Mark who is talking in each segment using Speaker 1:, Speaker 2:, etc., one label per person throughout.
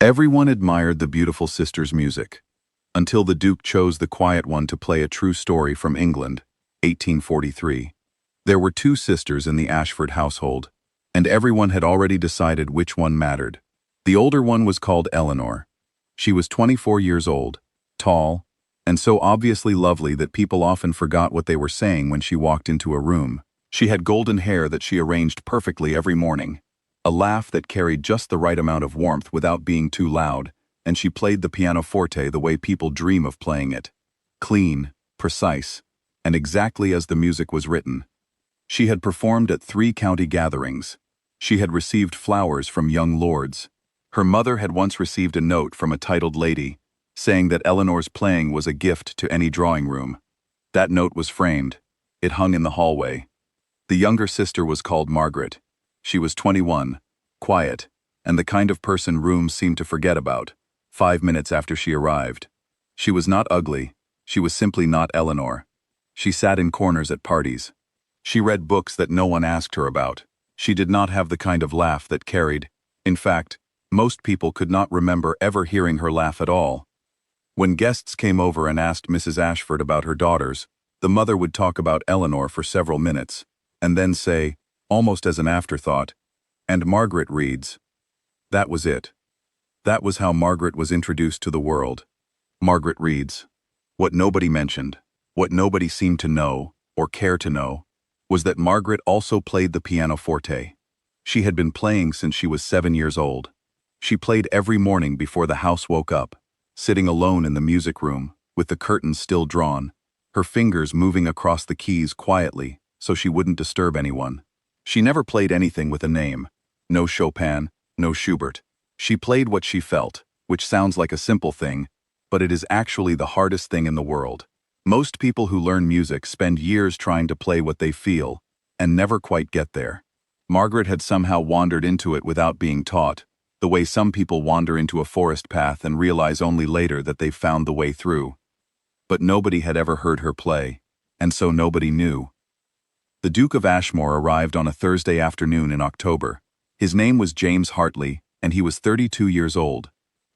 Speaker 1: Everyone admired the beautiful sister's music, until the Duke chose the quiet one to play A True Story from England, 1843. There were two sisters in the Ashford household, and everyone had already decided which one mattered. The older one was called Eleanor. She was 24 years old, tall, and so obviously lovely that people often forgot what they were saying when she walked into a room. She had golden hair that she arranged perfectly every morning, a laugh that carried just the right amount of warmth without being too loud, and she played the pianoforte the way people dream of playing it. Clean, precise, and exactly as the music was written. She had performed at 3 county gatherings. She had received flowers from young lords. Her mother had once received a note from a titled lady, saying that Eleanor's playing was a gift to any drawing room. That note was framed. It hung in the hallway. The younger sister was called Margaret. She was 21, quiet, and the kind of person rooms seemed to forget about, 5 minutes after she arrived. She was not ugly. She was simply not Eleanor. She sat in corners at parties. She read books that no one asked her about. She did not have the kind of laugh that carried. In fact, most people could not remember ever hearing her laugh at all. When guests came over and asked Mrs. Ashford about her daughters, the mother would talk about Eleanor for several minutes, and then say, almost as an afterthought, "And Margaret reads." That was it. That was how Margaret was introduced to the world. Margaret reads. What nobody mentioned, what nobody seemed to know, or care to know, was that Margaret also played the pianoforte. She had been playing since she was 7 years old. She played every morning before the house woke up, sitting alone in the music room, with the curtains still drawn, her fingers moving across the keys quietly so she wouldn't disturb anyone. She never played anything with a name. No Chopin, no Schubert. She played what she felt, which sounds like a simple thing, but it is actually the hardest thing in the world. Most people who learn music spend years trying to play what they feel, and never quite get there. Margaret had somehow wandered into it without being taught, the way some people wander into a forest path and realize only later that they've found the way through. But nobody had ever heard her play, and so nobody knew. The Duke of Ashmore arrived on a Thursday afternoon in October. His name was James Hartley, and he was 32 years old.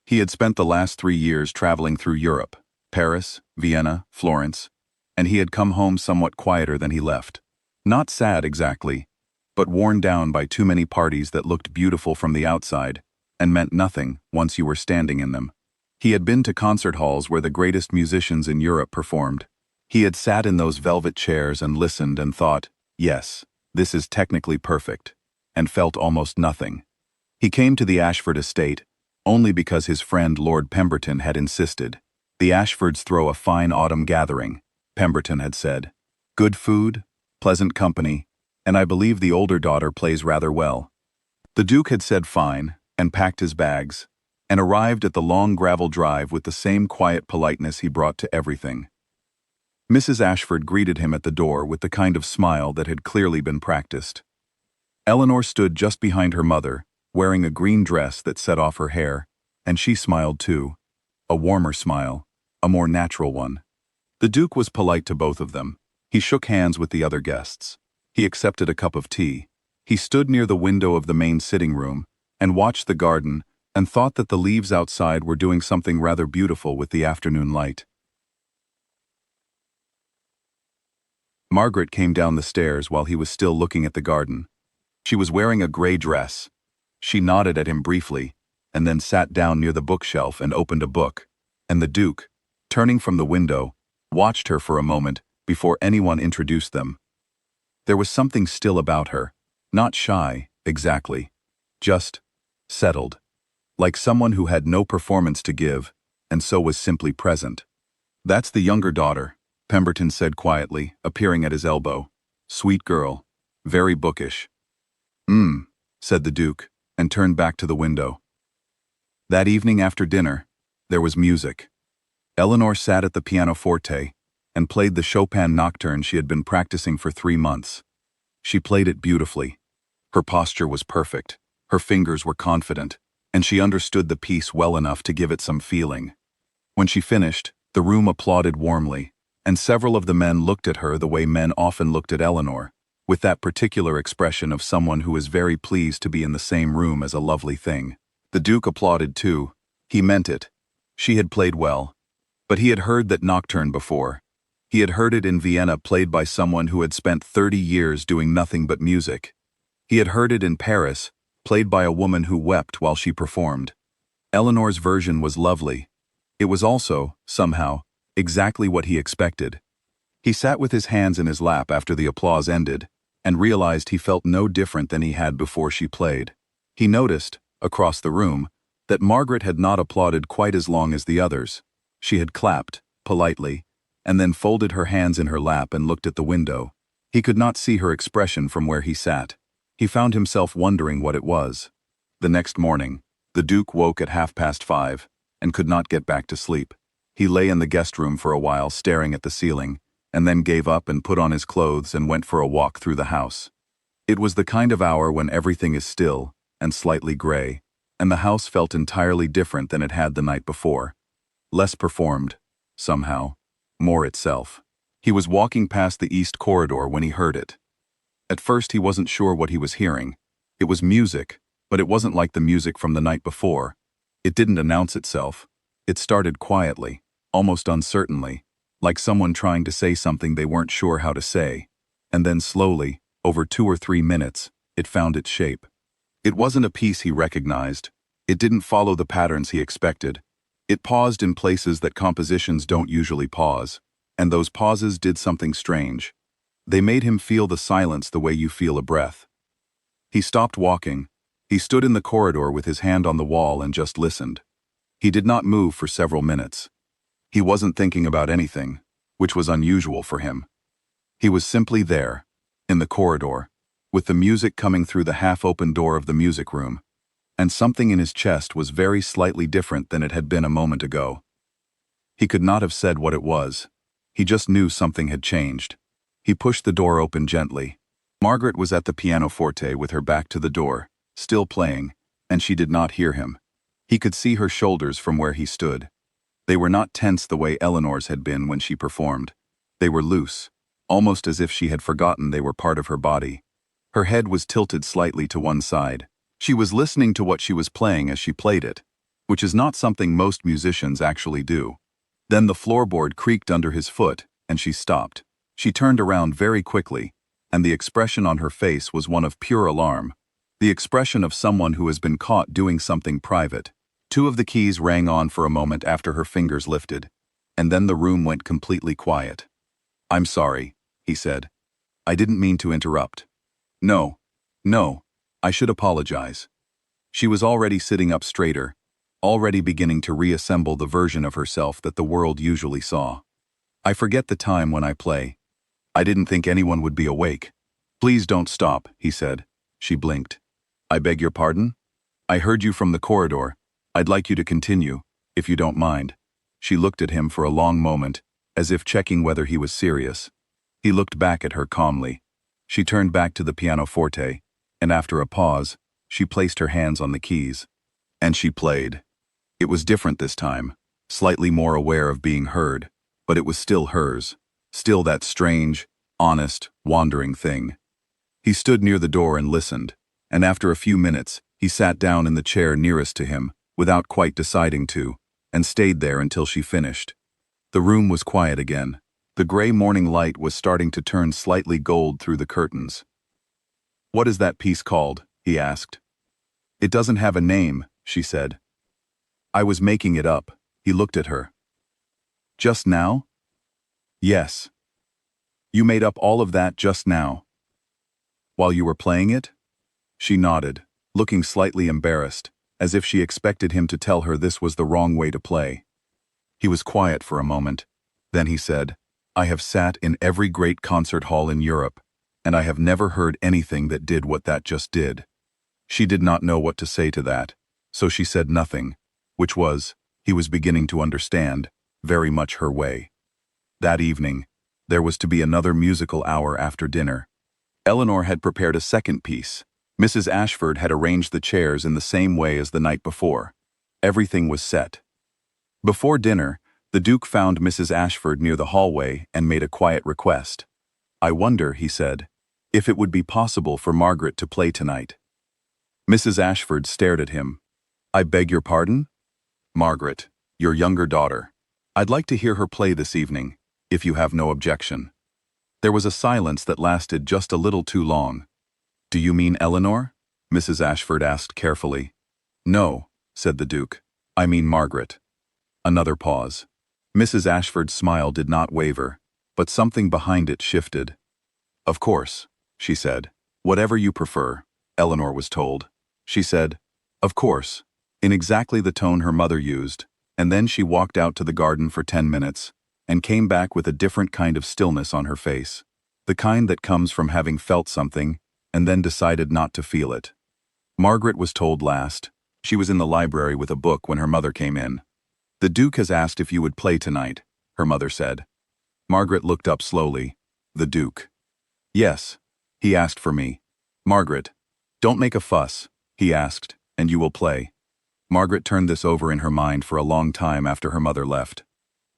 Speaker 1: He had spent the last 3 years traveling through Europe, Paris, Vienna, Florence, and he had come home somewhat quieter than he left. Not sad exactly, but worn down by too many parties that looked beautiful from the outside and meant nothing once you were standing in them. He had been to concert halls where the greatest musicians in Europe performed. He had sat in those velvet chairs and listened and thought, yes, this is technically perfect, and felt almost nothing. He came to the Ashford estate only because his friend Lord Pemberton had insisted. The Ashfords throw a fine autumn gathering, Pemberton had said. Good food, pleasant company, and I believe the older daughter plays rather well. The Duke had said fine, and packed his bags, and arrived at the long gravel drive with the same quiet politeness he brought to everything. Mrs. Ashford greeted him at the door with the kind of smile that had clearly been practiced. Eleanor stood just behind her mother, wearing a green dress that set off her hair, and she smiled too. A warmer smile, a more natural one. The Duke was polite to both of them. He shook hands with the other guests. He accepted a cup of tea. He stood near the window of the main sitting room and watched the garden and thought that the leaves outside were doing something rather beautiful with the afternoon light. Margaret came down the stairs while he was still looking at the garden. She was wearing a gray dress. She nodded at him briefly, and then sat down near the bookshelf and opened a book, and the Duke, turning from the window, watched her for a moment before anyone introduced them. There was something still about her, not shy, exactly, just settled, like someone who had no performance to give, and so was simply present. That's the younger daughter, Pemberton said quietly, appearing at his elbow. Sweet girl, very bookish. Said the Duke, and turned back to the window. That evening after dinner, there was music. Eleanor sat at the pianoforte and played the Chopin nocturne she had been practicing for 3 months. She played it beautifully. Her posture was perfect, her fingers were confident, and she understood the piece well enough to give it some feeling. When she finished, the room applauded warmly, and several of the men looked at her the way men often looked at Eleanor, with that particular expression of someone who is very pleased to be in the same room as a lovely thing. The Duke applauded too, He meant it. She had played well. But he had heard that nocturne before. He had heard it in Vienna played by someone who had spent 30 years doing nothing but music. He had heard it in Paris, played by a woman who wept while she performed. Eleanor's version was lovely. It was also, somehow, exactly what he expected. He sat with his hands in his lap after the applause ended, and realized he felt no different than he had before she played. He noticed, across the room, that Margaret had not applauded quite as long as the others. She had clapped, politely, and then folded her hands in her lap and looked at the window. He could not see her expression from where he sat. He found himself wondering what it was. The next morning, the Duke woke at 5:30 and could not get back to sleep. He lay in the guest room for a while staring at the ceiling, and then gave up and put on his clothes and went for a walk through the house. It was the kind of hour when everything is still and slightly gray, and the house felt entirely different than it had the night before. Less performed, somehow, more itself. He was walking past the east corridor when he heard it. At first he wasn't sure what he was hearing. It was music, but it wasn't like the music from the night before. It didn't announce itself. It started quietly, almost uncertainly, like someone trying to say something they weren't sure how to say. And then slowly, over 2 or 3 minutes, it found its shape. It wasn't a piece he recognized. It didn't follow the patterns he expected. It paused in places that compositions don't usually pause, and those pauses did something strange. They made him feel the silence the way you feel a breath. He stopped walking. He stood in the corridor with his hand on the wall and just listened. He did not move for several minutes. He wasn't thinking about anything, which was unusual for him. He was simply there, in the corridor, with the music coming through the half-open door of the music room, and something in his chest was very slightly different than it had been a moment ago. He could not have said what it was. He just knew something had changed. He pushed the door open gently. Margaret was at the pianoforte with her back to the door, still playing, and she did not hear him. He could see her shoulders from where he stood. They were not tense the way Eleanor's had been when she performed. They were loose, almost as if she had forgotten they were part of her body. Her head was tilted slightly to one side. She was listening to what she was playing as she played it, which is not something most musicians actually do. Then the floorboard creaked under his foot, and she stopped. She turned around very quickly, and the expression on her face was one of pure alarm. The expression of someone who has been caught doing something private. 2 of the keys rang on for a moment after her fingers lifted, and then the room went completely quiet. "I'm sorry," he said. "I didn't mean to interrupt." No, I should apologize." She was already sitting up straighter, already beginning to reassemble the version of herself that the world usually saw. "I forget the time when I play. I didn't think anyone would be awake." "Please don't stop," he said. She blinked. "I beg your pardon? I heard you from the corridor. I'd like you to continue, if you don't mind." She looked at him for a long moment, as if checking whether he was serious. He looked back at her calmly. She turned back to the pianoforte, and after a pause, she placed her hands on the keys. And she played. It was different this time, slightly more aware of being heard, but it was still hers, still that strange, honest, wandering thing. He stood near the door and listened, and after a few minutes, he sat down in the chair nearest to him, without quite deciding to, and stayed there until she finished. The room was quiet again. The gray morning light was starting to turn slightly gold through the curtains. "What is that piece called?" he asked. "It doesn't have a name," she said. "I was making it up." He looked at her. "Just now?" "Yes." "You made up all of that just now?" "While you were playing it?" She nodded, looking slightly embarrassed, as if she expected him to tell her this was the wrong way to play. He was quiet for a moment. Then he said, "I have sat in every great concert hall in Europe, and I have never heard anything that did what that just did." She did not know what to say to that, so she said nothing, which was, he was beginning to understand, very much her way. That evening, there was to be another musical hour after dinner. Eleanor had prepared a second piece. Mrs. Ashford had arranged the chairs in the same way as the night before. Everything was set. Before dinner, the Duke found Mrs. Ashford near the hallway and made a quiet request. "I wonder," he said, "if it would be possible for Margaret to play tonight." Mrs. Ashford stared at him. "I beg your pardon?" "Margaret, your younger daughter. I'd like to hear her play this evening, if you have no objection." There was a silence that lasted just a little too long. "Do you mean Eleanor?" Mrs. Ashford asked carefully. "No," said the Duke. "I mean Margaret." Another pause. Mrs. Ashford's smile did not waver, but something behind it shifted. "Of course," she said. "Whatever you prefer," Eleanor was told. She said, "Of course," in exactly the tone her mother used, and then she walked out to the garden for 10 minutes, and came back with a different kind of stillness on her face. The kind that comes from having felt something, and then decided not to feel it. Margaret was told last. She was in the library with a book when her mother came in. "The Duke has asked if you would play tonight," her mother said. Margaret looked up slowly. "The Duke?" "Yes. He asked for me." "Margaret, don't make a fuss," he asked, "and you will play." Margaret turned this over in her mind for a long time after her mother left.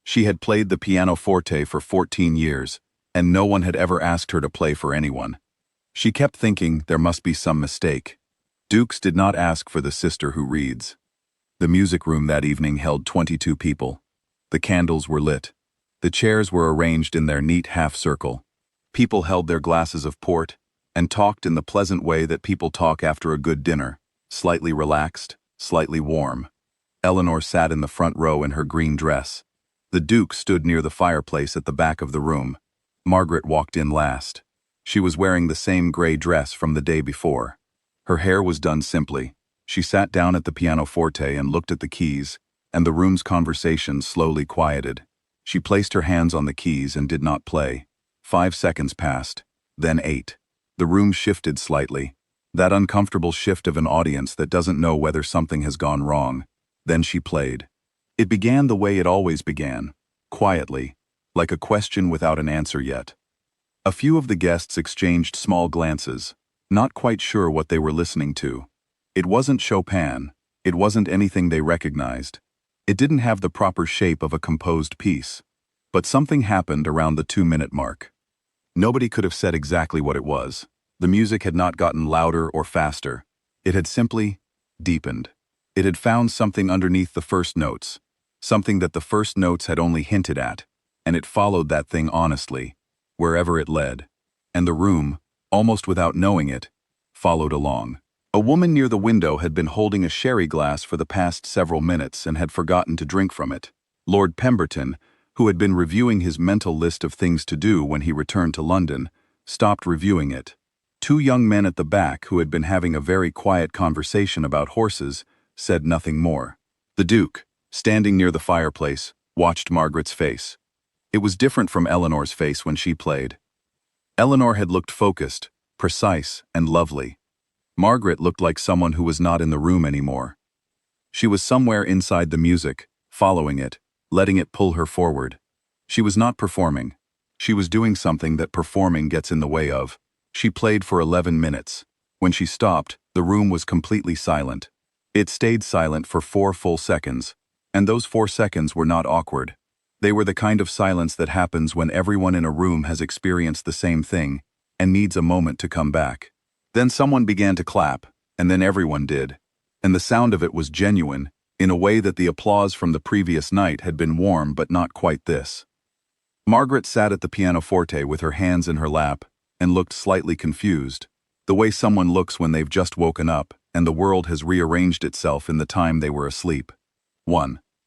Speaker 1: She had played the pianoforte for 14 years, and no one had ever asked her to play for anyone. She kept thinking there must be some mistake. Dukes did not ask for the sister who reads. The music room that evening held 22 people. The candles were lit. The chairs were arranged in their neat half-circle. People held their glasses of port and talked in the pleasant way that people talk after a good dinner, slightly relaxed, slightly warm. Eleanor sat in the front row in her green dress. The Duke stood near the fireplace at the back of the room. Margaret walked in last. She was wearing the same gray dress from the day before. Her hair was done simply. She sat down at the pianoforte and looked at the keys, and the room's conversation slowly quieted. She placed her hands on the keys and did not play. 5 seconds passed, then 8. The room shifted slightly. That uncomfortable shift of an audience that doesn't know whether something has gone wrong. Then she played. It began the way it always began, quietly, like a question without an answer yet. A few of the guests exchanged small glances, not quite sure what they were listening to. It wasn't Chopin. It wasn't anything they recognized. It didn't have the proper shape of a composed piece. But something happened around the 2-minute mark. Nobody could have said exactly what it was. The music had not gotten louder or faster. It had simply deepened. It had found something underneath the first notes, something that the first notes had only hinted at, and it followed that thing honestly, wherever it led. And the room, almost without knowing it, followed along. A woman near the window had been holding a sherry glass for the past several minutes and had forgotten to drink from it. Lord Pemberton, who had been reviewing his mental list of things to do when he returned to London, stopped reviewing it. 2 young men at the back, who had been having a very quiet conversation about horses, said nothing more. The Duke, standing near the fireplace, watched Margaret's face. It was different from Eleanor's face when she played. Eleanor had looked focused, precise, and lovely. Margaret looked like someone who was not in the room anymore. She was somewhere inside the music, following it, letting it pull her forward. She was not performing. She was doing something that performing gets in the way of. She played for 11 minutes. When she stopped, the room was completely silent. It stayed silent for 4 full seconds, and those 4 seconds were not awkward. They were the kind of silence that happens when everyone in a room has experienced the same thing and needs a moment to come back. Then someone began to clap, and then everyone did, and the sound of it was genuine, in a way that the applause from the previous night had been warm but not quite this. Margaret sat at the pianoforte with her hands in her lap and looked slightly confused, the way someone looks when they've just woken up and the world has rearranged itself in the time they were asleep.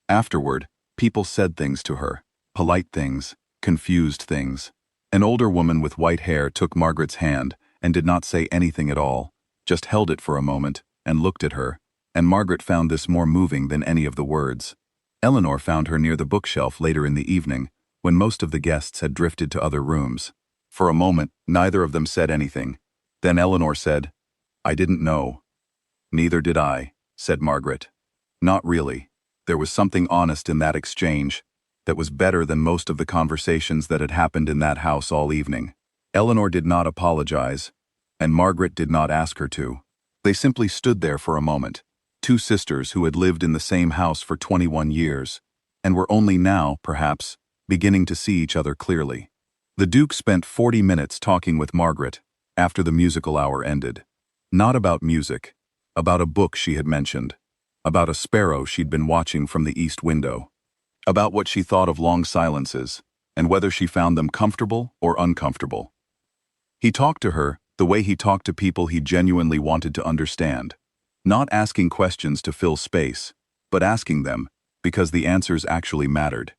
Speaker 1: Afterward, people said things to her, polite things, confused things. An older woman with white hair took Margaret's hand and did not say anything at all, just held it for a moment and looked at her, and Margaret found this more moving than any of the words. Eleanor found her near the bookshelf later in the evening, when most of the guests had drifted to other rooms. For a moment, neither of them said anything. Then Eleanor said, "I didn't know." "Neither did I," said Margaret. Not really. There was something honest in that exchange that was better than most of the conversations that had happened in that house all evening. Eleanor did not apologize, and Margaret did not ask her to. They simply stood there for a moment, 2 sisters who had lived in the same house for 21 years, and were only now, perhaps, beginning to see each other clearly. The Duke spent 40 minutes talking with Margaret after the musical hour ended. Not about music, about a book she had mentioned. about a sparrow she'd been watching from the east window, about what she thought of long silences, and whether she found them comfortable or uncomfortable. He talked to her the way he talked to people he genuinely wanted to understand, not asking questions to fill space, but asking them because the answers actually mattered.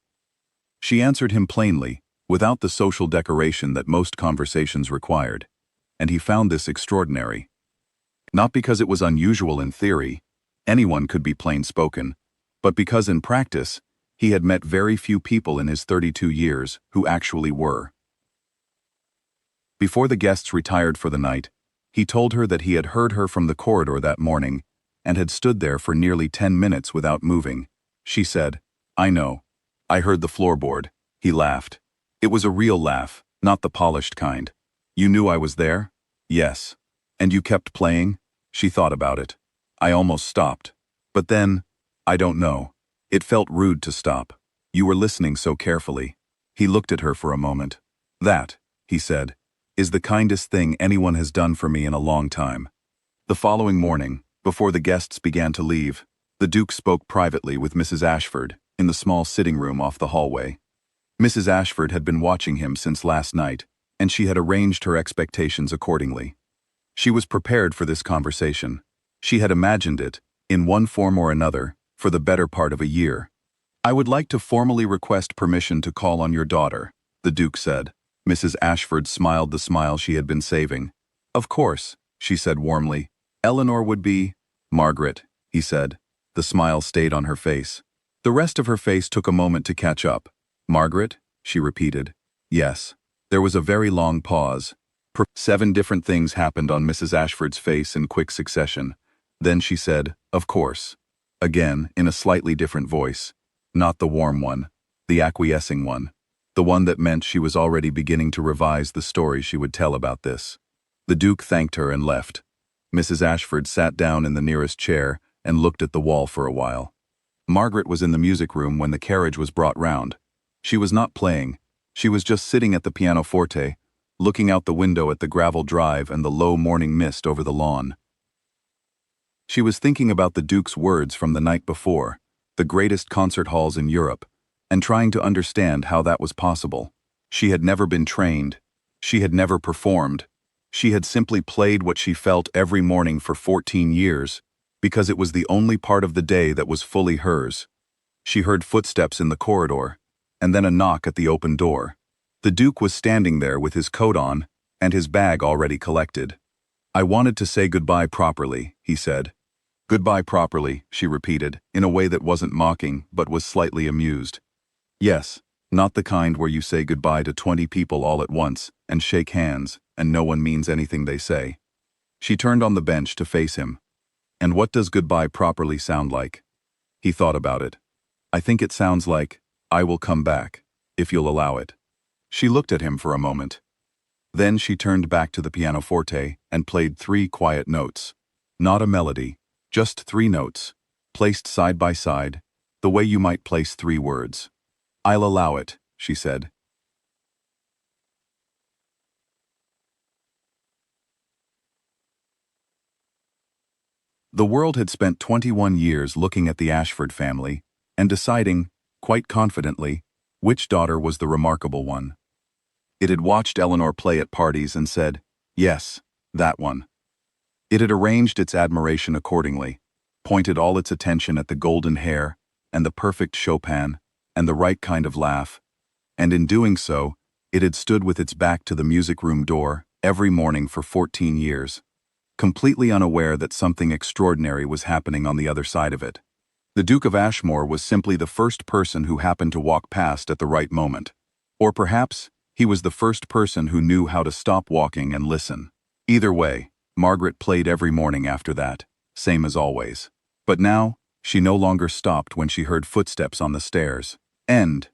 Speaker 1: She answered him plainly, without the social decoration that most conversations required, and he found this extraordinary. Not because it was unusual in theory, anyone could be plain-spoken, but because in practice, he had met very few people in his 32 years who actually were. Before the guests retired for the night, he told her that he had heard her from the corridor that morning and had stood there for nearly 10 minutes without moving. She said, "I know. I heard the floorboard." He laughed. It was a real laugh, not the polished kind. "You knew I was there?" "Yes." "And you kept playing?" She thought about it. "I almost stopped. But then, I don't know. It felt rude to stop. You were listening so carefully." He looked at her for a moment. "That," he said, "is the kindest thing anyone has done for me in a long time." The following morning, before the guests began to leave, the Duke spoke privately with Mrs. Ashford in the small sitting room off the hallway. Mrs. Ashford had been watching him since last night, and she had arranged her expectations accordingly. She was prepared for this conversation. She had imagined it, in one form or another, for the better part of a year. "I would like to formally request permission to call on your daughter," the Duke said. Mrs. Ashford smiled the smile she had been saving. "Of course," she said warmly. "Eleanor would be—" "Margaret," he said. The smile stayed on her face. The rest of her face took a moment to catch up. "Margaret?" she repeated. "Yes." There was a very long pause. 7 different things happened on Mrs. Ashford's face in quick succession. Then she said, "Of course." Again, in a slightly different voice. Not the warm one, the acquiescing one. The one that meant she was already beginning to revise the story she would tell about this. The Duke thanked her and left. Mrs. Ashford sat down in the nearest chair and looked at the wall for a while. Margaret was in the music room when the carriage was brought round. She was not playing. She was just sitting at the pianoforte, looking out the window at the gravel drive and the low morning mist over the lawn. She was thinking about the Duke's words from the night before, the greatest concert halls in Europe, and trying to understand how that was possible. She had never been trained. She had never performed. She had simply played what she felt every morning for 14 years, because it was the only part of the day that was fully hers. She heard footsteps in the corridor, and then a knock at the open door. The Duke was standing there with his coat on and his bag already collected. "I wanted to say goodbye properly," he said. "Goodbye properly," she repeated, in a way that wasn't mocking but was slightly amused. "Yes, not the kind where you say goodbye to 20 people all at once and shake hands and no one means anything they say." She turned on the bench to face him. "And what does goodbye properly sound like?" He thought about it. "I think it sounds like, 'I will come back, if you'll allow it.'" She looked at him for a moment. Then she turned back to the pianoforte and played 3 quiet notes. Not a melody, just 3 notes, placed side by side, the way you might place 3 words. "I'll allow it," she said. The world had spent 21 years looking at the Ashford family and deciding, quite confidently, which daughter was the remarkable one. It had watched Eleanor play at parties and said, "Yes, that one." It had arranged its admiration accordingly, pointed all its attention at the golden hair and the perfect Chopin and the right kind of laugh, and in doing so, it had stood with its back to the music room door every morning for 14 years. Completely unaware that something extraordinary was happening on the other side of it. The Duke of Ashmore was simply the first person who happened to walk past at the right moment. Or perhaps, he was the first person who knew how to stop walking and listen. Either way, Margaret played every morning after that, same as always. But now, she no longer stopped when she heard footsteps on the stairs. And,